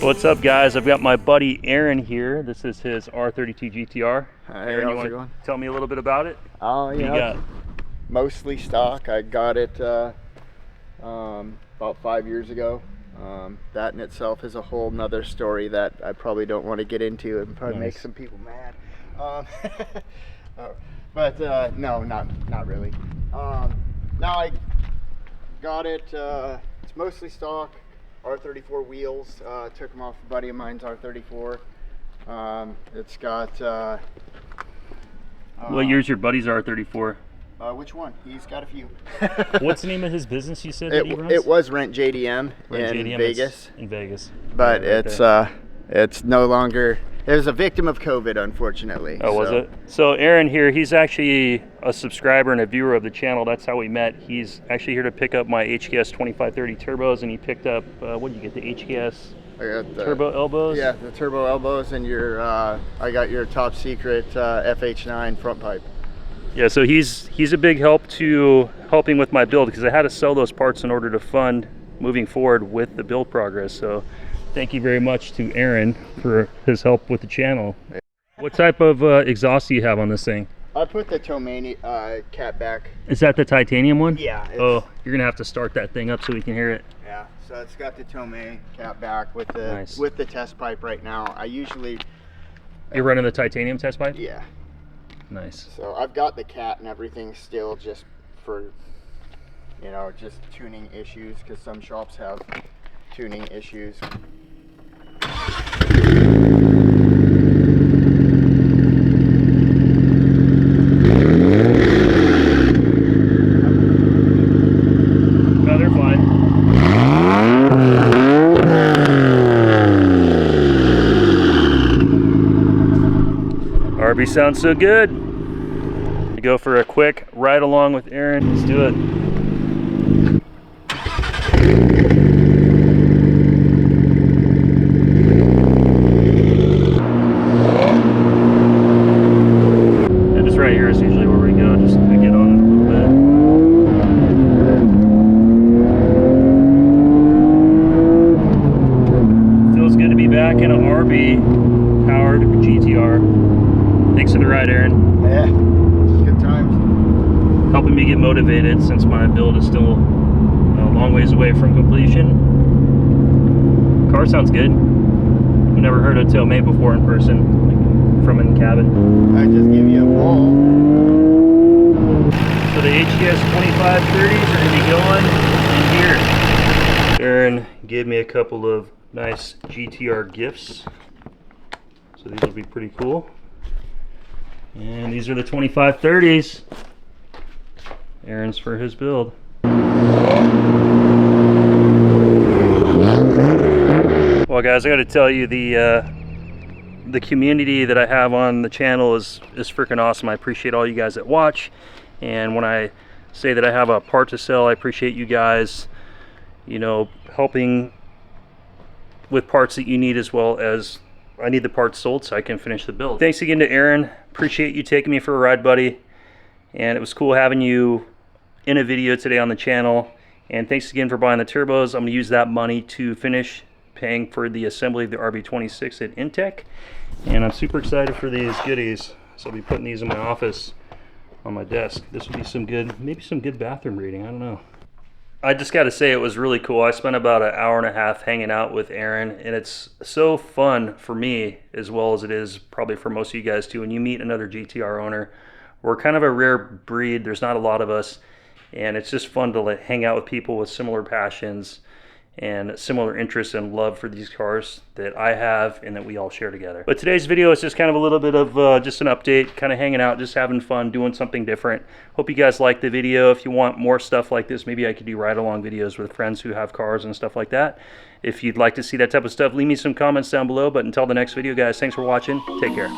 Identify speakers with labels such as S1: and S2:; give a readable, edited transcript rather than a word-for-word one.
S1: What's up, guys? I've got my buddy Aaron here. This is his R32 GTR.
S2: Hey,
S1: Aaron, you
S2: how's it
S1: want
S2: going?
S1: to tell me a little bit about it?
S2: Oh,
S1: What do you
S2: yeah.
S1: got?
S2: Mostly stock. I got it about 5 years ago. That in itself is a whole nother story that I probably don't want to get into and probably make some people mad. No, not really. Now I got it. It's mostly stock. R34 wheels. Took them off a buddy of mine's R34. It's got.
S1: What year's your buddy's R34?
S2: Which one? He's got a few.
S1: What's the name of his business you said that he runs?
S2: It was Rent JDM
S1: Rent
S2: in
S1: JDM,
S2: Vegas.
S1: In Vegas.
S2: But
S1: Right
S2: it's no longer. It was a victim of COVID, unfortunately.
S1: Oh, was it? So Aaron here, he's actually a subscriber and a viewer of the channel. That's how we met. He's actually here to pick up my HKS 2530 turbos, and he picked up, what did you get, the HKS
S2: I got the
S1: turbo elbows?
S2: Yeah, the turbo elbows and your, I got your top secret FH9 front pipe.
S1: Yeah, so he's a big help to helping with my build, because I had to sell those parts in order to fund moving forward with the build progress. So thank you very much to Aaron for his help with the channel. What type of exhaust do you have on this thing?
S2: I put the Tomei cat back.
S1: Is that the titanium one?
S2: Yeah.
S1: Oh, you're gonna have to start that thing up so we can hear it.
S2: Yeah, so it's got the Tomei cat back with the
S1: Nice.
S2: with the test pipe right now. I usually.
S1: You're running the titanium test pipe?
S2: Yeah.
S1: Nice.
S2: So I've got the cat and everything still, just for, you know, just tuning issues, because some shops have tuning issues.
S1: No, they're fine. RB sounds so good. We go for a quick ride along with Aaron. Let's do it. And just right here is usually where we go, just to get on it a little bit. Feels good to be back in an RB powered GTR. Thanks for the ride, Aaron.
S2: Yeah, good times.
S1: Helping me get motivated, since my build is still a long ways away from completion. Car sounds good. I've never heard of Tomei before in person, like from in the cabin.
S2: I just give you a ball.
S1: So the HKS 2530s are gonna be going in here. Aaron gave me a couple of nice GTR gifts. So these will be pretty cool. And these are the 2530s. Aaron's for his build. Well, guys, I got to tell you, the community that I have on the channel is freaking awesome. I appreciate all you guys that watch. And when I say that I have a part to sell, I appreciate you guys, you know, helping with parts that you need, as well as I need the parts sold so I can finish the build. Thanks again to Aaron. Appreciate you taking me for a ride, buddy. And it was cool having you in a video today on the channel. And thanks again for buying the turbos. I'm gonna use that money to finish paying for the assembly of the RB26 at Intech. And I'm super excited for these goodies. So I'll be putting these in my office on my desk. This will be some good, maybe some good bathroom reading, I don't know. I just got to say, it was really cool. I spent about an hour and a half hanging out with Aaron, and it's so fun for me, as well as it is probably for most of you guys too. When you meet another GTR owner, we're kind of a rare breed. There's not a lot of us, and it's just fun to hang out with people with similar passions and similar interests and love for these cars that I have and that we all share together. But today's video is just kind of a little bit of just an update, kind of hanging out, just having fun, doing something different. Hope you guys liked the video. If you want more stuff like this, maybe I could do ride-along videos with friends who have cars and stuff like that. If you'd like to see that type of stuff, leave me some comments down below. But until the next video, guys, thanks for watching. Take care.